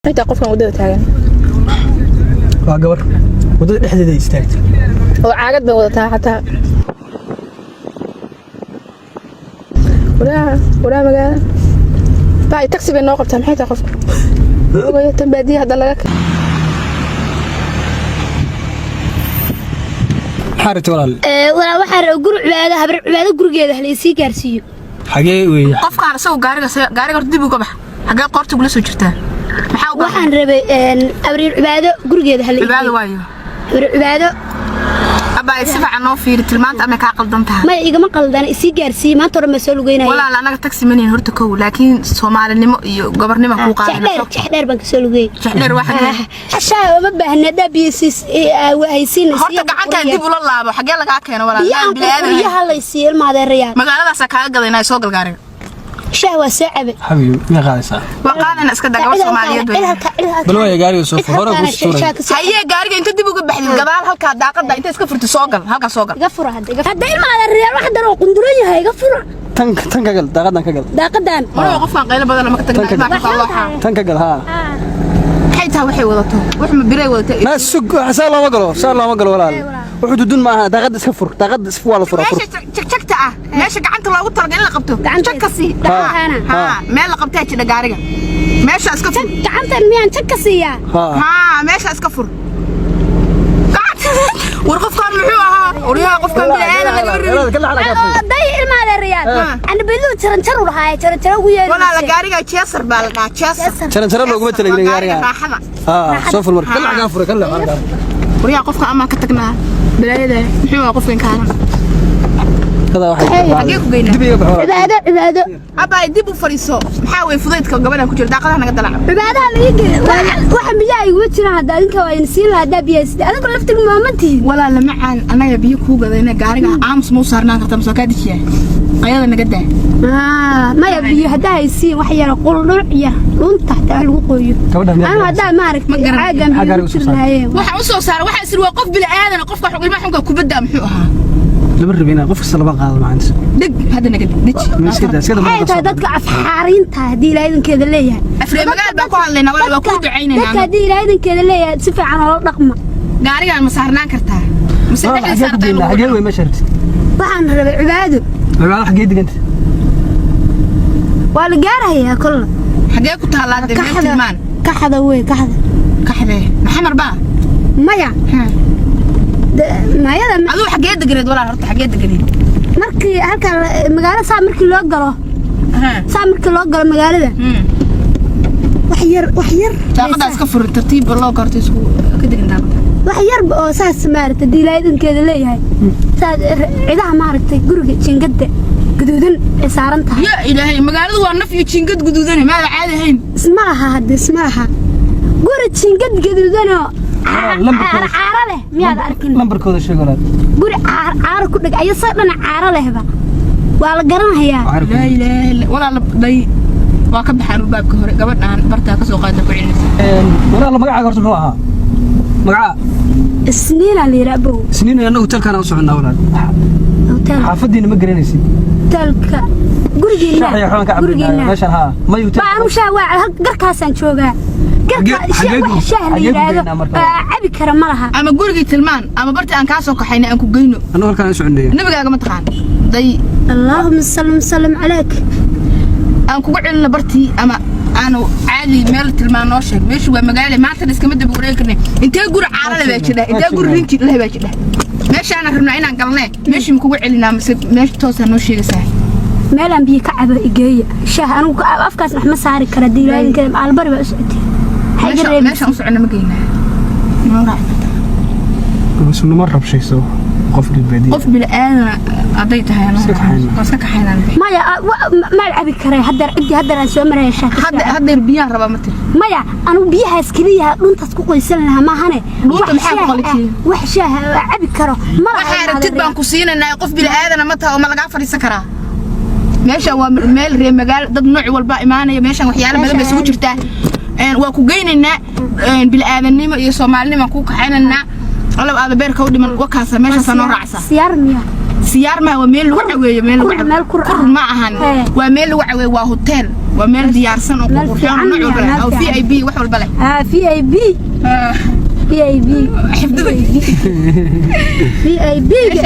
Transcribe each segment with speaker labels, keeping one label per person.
Speaker 1: أنت قفنا ودة تاجن
Speaker 2: وقبر ودة إحدى ذي استاجت
Speaker 1: وعقد بودتها حتى ولا مجال باي تكسب النوقف تنحيت قف هو تنبدي هذا لك
Speaker 2: حارت ولا
Speaker 3: ولا waxaan guru cibaado habar cibaado gurigeeda hal isii gaarsiiyo
Speaker 2: xagee weey
Speaker 1: qofkaan soo gaariga dib uga bax xagee qortu gula soo jirtaa maxaa
Speaker 3: waxaan rabay abriir cibaado gurigeeda hal
Speaker 1: cibaado waayo
Speaker 3: cibaado
Speaker 1: abaa si fiican noo fiiri tilmaanta ama ka qaldan tahay
Speaker 3: ma igama qaldan isii gaarsiiyo maanta hore ma soo lugeynay
Speaker 1: walaal anaga taxi maneen horta kow laakiin Soomaalinimo iyo gobornimo ku qaadanayso
Speaker 3: jeexdheer baan ka soo lugey
Speaker 1: jeexdheer waxa
Speaker 3: xashaa ma baahna dabiisis haysiin
Speaker 1: horta gacanta dib ula laabo xagee laga keeno walaal
Speaker 3: biyaha la isii ilmaadeeraya
Speaker 1: magaaladaas ka gadanay soo galgaariga
Speaker 3: شهوة صعبة
Speaker 2: حبيبي ما قاعدة
Speaker 1: وقالنا اسكت دقة سومالية
Speaker 2: بلوا يا جاري وسوف هرب وستورة
Speaker 1: هي جاري أنت تبغى بحدي الجبال هالك داقة أنت اسكت فرت سوقل هالك سوقل
Speaker 3: قفرة هذا ما هذا الرجال واحد درو قندرية هاي قفرة
Speaker 2: تنك قل داقة دان
Speaker 1: ما وقفنا قيل بدل ما كتقنا
Speaker 2: تنك قل ها
Speaker 1: حيتها وحي وضته وحنا بري وضته
Speaker 2: ما السوق صار الله ما قالوا ولا وحدود دون معها داقة سفر داقة سفر ولا فرق
Speaker 1: ماشي شكتة ماشي قعنت الله وطر قلنا قبته شكسي ها ما لقبتها كده جارجة ماشي اسكفر
Speaker 3: قعنت الميان شكسي
Speaker 1: ها ماشي اسكفر ورقف كان محوها وريها قف كان بالعين
Speaker 2: كل على كفي
Speaker 3: ضيق المال الريال أنا بيلو ترنتر وراها ترنتر ويا
Speaker 1: ولا لا جارجة تشيسر بالنا تشيسر
Speaker 2: ترى لو قمت لي جارجة سوف المر كل على كفر كل على كفر
Speaker 1: وريها قف كان ما كتقنا بالعين محوها قف كان
Speaker 2: هذا واحد
Speaker 1: حقيقة قينا
Speaker 3: عبادة
Speaker 1: أبا يديبوا فريسو محاول فضيتك قبلها كتير داقة أنا قد لعب
Speaker 3: عبادة اللي يجي واحد بيجي وجهنا هذا إنك وينسيل هذا بيست أنا قلت المامتي
Speaker 1: ولا لمعن أنا يبيك هو قذينا قارجة عامس مو صارنا كتم سكادي شيء قيادة نقدها
Speaker 3: ما يبي هذا يصير وحي يقول رعية وانت تحت الوقوي أنا هذا مارك عاجم
Speaker 1: وحوسه صار واحد يصير وقف بالعادة نقف حق ما حقك كبدا محوها
Speaker 2: لبر بينا قف الصلبان قاعد ما عندس
Speaker 1: دق هذا نقد دق
Speaker 2: كده
Speaker 3: ما تدك أفحارين تهدي لين كذا ليه
Speaker 1: أفريق مقال بقول لنا ولا بقول عيننا
Speaker 3: تهدي لين كذا ليه سفع على الرقم
Speaker 1: قاري المسارنا كرتها مسارنا
Speaker 2: كرتها حاجة وين ما شرت
Speaker 3: طبعا عباده
Speaker 2: عباده حاجة دي أنت
Speaker 3: ولا جاره هي كله
Speaker 1: حاجة كنت هلا
Speaker 3: كحدة كحدة وين
Speaker 1: كحدة محمر بقى
Speaker 3: مايا ما يلا
Speaker 1: أدو حاجة دقريد ولا هرت حاجة دقريد
Speaker 3: مركي هالك مقالة صار مركي لو قرا صار مركي لو قرا مقالة ده وحير
Speaker 1: تاخد اسكفر الترتيب والله قرتيس كده كده
Speaker 3: وحير ساس مارت دي لايدن كده ليهاي ساد عيدها مارتي غرغ جنقد قدودن سارنتها
Speaker 1: يا إلهي مقالة waa naf iyo jingad guduudan ma caadi ahayn
Speaker 3: اسمها غور جنقد قدودن عارله مياد arkin
Speaker 2: lambarkooda sheeg walaal
Speaker 3: guri caar ku dhig ay sadhan caar lehba waa la garanayaa
Speaker 1: la ilaaha illa wala day waa ka baxaan baabka hore gabadhan barta ka soo qaada ku cilinaysa
Speaker 2: walaal magacaaga horta muxuu ahaa magaca
Speaker 3: isniin la yiraahdo
Speaker 2: isniin anagu hotelkan aan soconaa walaal
Speaker 3: hotel
Speaker 2: xaafadiina ma garanaysid
Speaker 3: hotelka gurigeena
Speaker 2: meeshan haa ma hotel
Speaker 3: baan u shaawac garkaasan joogaa عبي كرم لها
Speaker 1: أما قولي تلمان أما برتي أن كاسو كحينا أنكو جينو
Speaker 2: أنا هالكلام سعودية
Speaker 1: النبي قال ما تخان ضي
Speaker 3: اللهم سلم عليك
Speaker 1: أنكو قعدنا برتي أما أنا عادي مال تلمان نوشك مش ومقالي ما تدرس كم تبغى قولي أنت قول عارة لا بيشده أنت قول رينتي لا بيشده ماشي أنا رمنا عنا قلنا ماشي مكو قعدنا ماشي توصل نوشي سهل
Speaker 3: مالن بي كعب إيجاية شاه أنا أفكار محمد ساري كردي لا يمكن على البر بأسعتي
Speaker 1: ماشي أصعنا مقينا ما راح
Speaker 2: بس إنه مرة بشيء سو قف بالبديل
Speaker 1: قف بالآن قضيتها أنا قصك حينا
Speaker 3: ما يا ما العب كراي هدر عندي هدر أنا سوى مرة شاك
Speaker 1: هدر بيها ربا متر
Speaker 3: ما يا أنا بيها سكريها لون تسقط يسلنها ما هني وحشة عب كرا ما
Speaker 1: راح تتبع كوسين إنه يقف بالآن أنا متى وما لقى فري سكرها ماشي هو مال ريم مجال ضد نوع والباقي معنا ماشي وحيانا بدل بس وجرته وكو جينا بالآذنين يسوع معلم كوك حينا الله هذا بيرك ودي من وكاسة ماشي سنور عسى
Speaker 3: سيارة
Speaker 1: siyaar ma waa meel lagu caweeyo meel ma ahan waa meel lagu caweeyo waa hotel waa meel diyaarsan oo qurxoon oo VIP wax walba leh
Speaker 3: VIP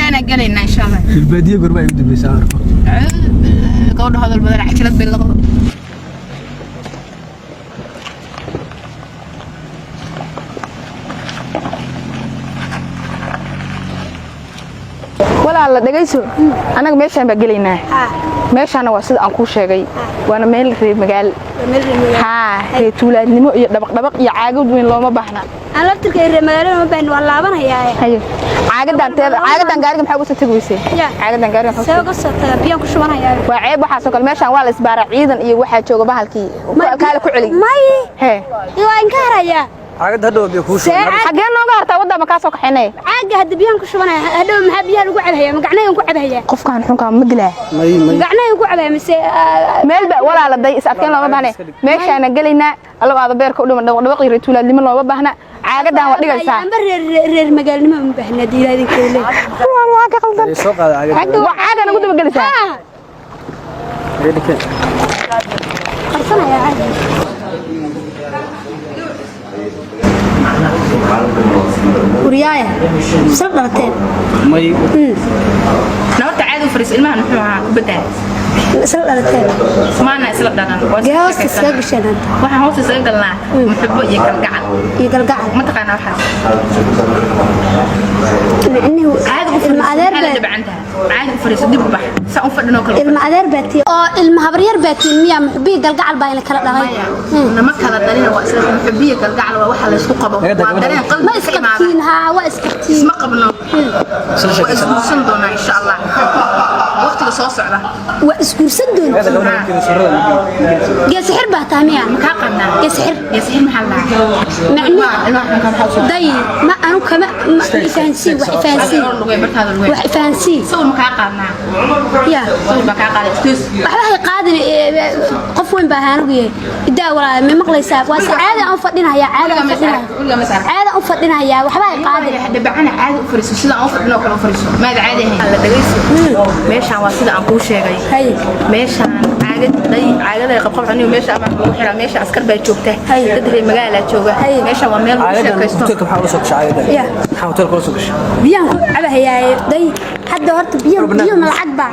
Speaker 1: أنا قلنا إن شاء الله.
Speaker 2: في البادية قربا يبدو بيسار.
Speaker 1: قولوا هذا البدر عشرة باللغة. ولا الله دقيسو أنا ماشي أنا بقلينا. ماشي أنا واسد أنكو شيء وأنا ميل في مجال. ها هي تولد نمو دبق يعاقد من لو ما بحنا.
Speaker 3: أنا لفتك الرمال ما بين والله أنا هي.
Speaker 1: عاقدان gaariga maxaa ugu soo tagoysay caagadan gaariga maxaa
Speaker 3: soo qasab biyan ku shubanaya
Speaker 1: waa ceeb waxa soo kale meeshan waa la isbaara ciidan iyo waxa jooga bahalkii kala ku celi
Speaker 3: may
Speaker 1: he
Speaker 3: iyo aan ka haraya
Speaker 2: caagad hadhow biyo ku shuban
Speaker 1: xagee nooga hartaa wadada ka soo kaxinay
Speaker 3: caaga hadda biyan ku shubanaya hadhow maxaa biyaha lagu cadhaya magacnayeen ku cadhaya
Speaker 1: qofkan xunka ma dilaa
Speaker 2: may
Speaker 3: magacnayeen ku cadhaya mise
Speaker 1: meel ba walaala day is adkeen lama baahne meeshan galina alaga beerka u dhiman dhawaq iyo tuulaadnimo loo baahna caagadan waa dhigaysaa
Speaker 3: amba reer magaalnimo ma baahna diilaadin kale
Speaker 1: waa ka qaldan
Speaker 2: soo qaada caagad
Speaker 1: waa caagan ugu daba galaysaa
Speaker 3: qarsanaya caadi وريايا سرق دلتين
Speaker 2: may
Speaker 1: نورت عادي فريس ilmaha muxuu ahaa kubada
Speaker 3: سرق دلتين
Speaker 1: maana isla dhanan
Speaker 3: جهاز تسجل
Speaker 1: waxaan hoos isaga galnaa muxubbo iyo kalgacal
Speaker 3: يقلقع
Speaker 1: ma taqaana waxaas
Speaker 3: لانه
Speaker 1: عادي
Speaker 3: المعذر
Speaker 1: عادي فريس dib u bax sa u fadhino kale
Speaker 3: المعذر باتي او المهبرير باتي ميا محبي قلقع باين kala dhalay
Speaker 1: nama kala dhalina waa isla muxubbiye kalgacal waa waxa la isku qabo waa dareen qalbi
Speaker 3: ما اسكتين ها واسكتين
Speaker 1: ما qabno iskuusan doona insha Allah waqtiga soo socda
Speaker 3: واسكورسن دون يا سحر بهتاميا
Speaker 1: ka qabnaa
Speaker 3: يا سحر
Speaker 1: maxalla
Speaker 3: معني
Speaker 1: ilmaha ka maxaa
Speaker 3: داي ما انا كما فانسي وحفانسي
Speaker 1: soo ma ka qaadnaa
Speaker 3: يا
Speaker 1: soo ma ka qaadaysto
Speaker 3: waxay qaadin qof weyn baa ahaan ugu idaa walaa ma maqlaysaa waa saacada aan fadhinaaya caada u fadhinaaya waxba ay qaadin
Speaker 1: dabacana caadi u fariiso sida aan u fadhino kala fariiso maad caadi ahayn la dhageyso meeshan waa sida aan ku sheegay meeshan caagada ay qabqab cunay meesha ama ku xiraa meesha askar baa joogta dad reer magaala jooga meeshan waa meel lagu sheekaysto
Speaker 2: maxaa u soo gashay caagada maxaa hotel ku soo gashay
Speaker 3: biyan ku cabahayaa day hadda horta biyo malacag baa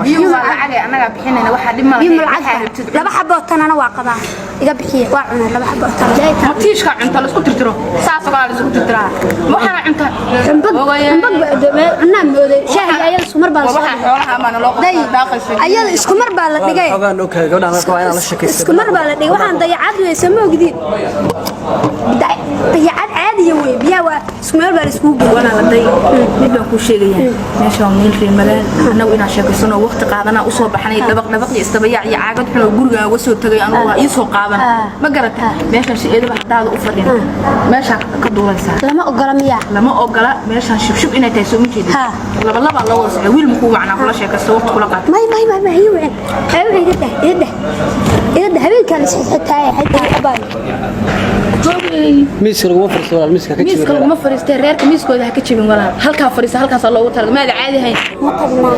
Speaker 1: biyo malacag anaga bixinayna waxa dhib ma
Speaker 3: laha laba xabo tanana waa qabaa iga bixiye waa cunaa laba xabo tan
Speaker 1: ma tiishka cunta la isku tirtiro saas oo la isku tirtiraa waxana cunta
Speaker 3: cunaa mooday shaahi ayada isku mar baa la
Speaker 1: waxa xoolaha ama loo qaadayso
Speaker 3: ayada isku mar baa la dhigay
Speaker 2: xogaan oo kale gabadha markaa inaan la shaqeysto
Speaker 3: isku mar baa la dhigay waxaan dayacad weeyso ma ogdiin dayacad caadi way biyaa waa isku mar baa la isku geeyay
Speaker 1: wala la day mid baan ku sheegaya meesha meel reer magaal anagu inaan sheekaysano waqti qaadana u soo baxnay dabaq iyo istabayac iyo caagad xun oo guriga uga soo tagay anigu waa ii soo qaadan ma garata meesha shi'eeda hadaada u fadhin meesha ka duulaysa
Speaker 3: lama ogola miya
Speaker 1: lama ogola meesha shubshub inay tahay soo mijeedid laba loo wasay wiil muku macnaa kula sheekaysto waqti kula qaad
Speaker 3: ما هي وين إذا habeenka la sixitaay xataa abaan
Speaker 2: miiska lagu fariisto walaal miiska ka jibin
Speaker 1: miiska lagu fariisto reerka miiskooda ha ka jibin walaal halka fariisto halkaas loogu talagalay maada caadi ahayn
Speaker 3: ma tagnaa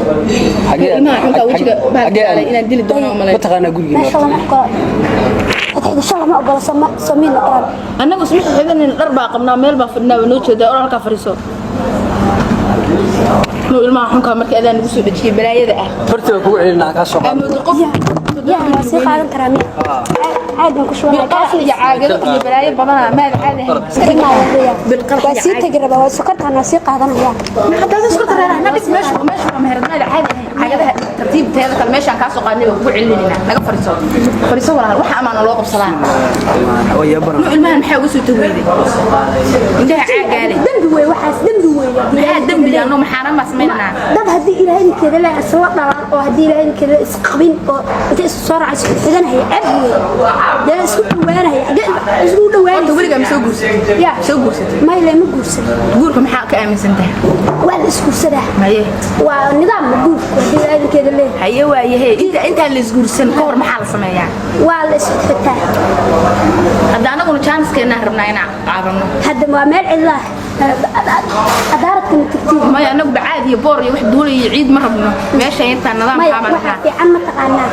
Speaker 2: xagee
Speaker 1: imaa xunka wajiga bahalka inaan dili doono malay
Speaker 2: ma taqaana guriga
Speaker 3: meesha lama ogola hadda shaqo ma ogola samiin oran
Speaker 1: annagu isma xidhan dhar baa qabnaa meel baa fadhinaa noo jeedaa oo halka fariiso no ilmaha xunka marka aadaan ugu soo dhajiyay balaayada ah
Speaker 2: fartiga kugu celinaa ka soo qaad
Speaker 1: qof
Speaker 3: يا ما سي قادن كرا مي عاد نكو شو
Speaker 1: بالقرح يا عاقل iyo balaayad badana maad caadi
Speaker 3: بالقرح سي تجربه waa sokortana sii qaadanaya
Speaker 1: hadda isku tareeraa nabis meesha ma heradnaa caadi caagadaha tartiibteeda kale meesha ka soo qaadnay ugu celinina naga fariiso walaal waxa amaana loo qabsadaa
Speaker 2: way yaabana
Speaker 1: no ilmahan maxaa ugu soo taweyday inta caagaale
Speaker 3: dambi way waxaas dambi way
Speaker 1: maxaa dambi yaano maxaana ma sameynaa
Speaker 3: dad hadii ilaahay keeda la asla dhalaan oo hadii ilaahay keeda isqabin oo inta soo raacay xidanahay abdi dad isku dhawaanay isku dhawaanay
Speaker 1: waliga ma soo guursatay
Speaker 3: ya
Speaker 1: soo guursatay
Speaker 3: ma ilaa ma guursan
Speaker 1: guurka maxaa ka aaminsantahay
Speaker 3: waa isku sadaa
Speaker 1: maye
Speaker 3: waa nidaam guurka hadii ilaahay keeda le
Speaker 1: haye waayahay inta la isguursan ka war maxaa la sameeyaa
Speaker 3: waa la isku xitaa
Speaker 1: hadda anaguna jaaniskeena rabnaa inaan qaadano
Speaker 3: hadda waa meel cidla adaaradka tagtiin
Speaker 1: ما أنا بعادي بوري واحد دولي يعيد مرة منه ماشي أنت النظام
Speaker 3: كامل في عم تقعنا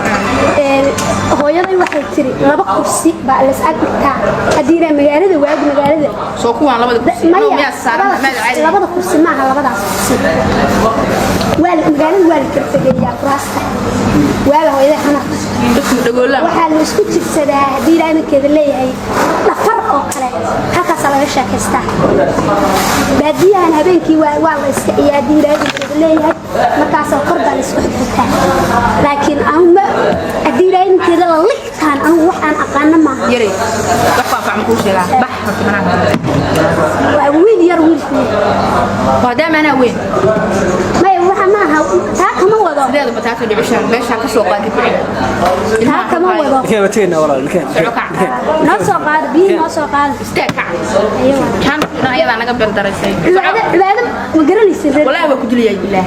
Speaker 3: هو يضي واحد تري لا بقصي بقى لسأك بتاع هدينا مجالد وواجد مجالد
Speaker 1: سوكوا على بعض ما
Speaker 3: لا بعض قصي معها لا بعض قصي والد مجالد والد كرتجية فراسة ولا هو إذا أنا وحال مسكوت السدا هدينا أنا كذا اللي هي لا فرق أكله هكذا صار الشيء كسته بديها أنا بينكي والله يا دينا اللي هي مكاس القرب على السكوت لكن أنا أدينا أنت لا لقتان أنا وحنا أقلنا ما
Speaker 1: يري بحر فعمكوش لا بحر كمان
Speaker 3: وين يروي
Speaker 1: وهذا ما أنا وين
Speaker 3: ما يروح معها تاك ما وضع
Speaker 1: هذا بتاعته اللي عشان باش هكسوق قاعد
Speaker 3: تاك ما وضع
Speaker 2: كيف بتينا ولا كيف
Speaker 3: نص قاعد بيه نص قاعد
Speaker 1: استاكع
Speaker 3: أيوة
Speaker 1: كان أنا أنا قبل درسي
Speaker 3: لا ما قرني سر
Speaker 1: ولا بكتب لي بالله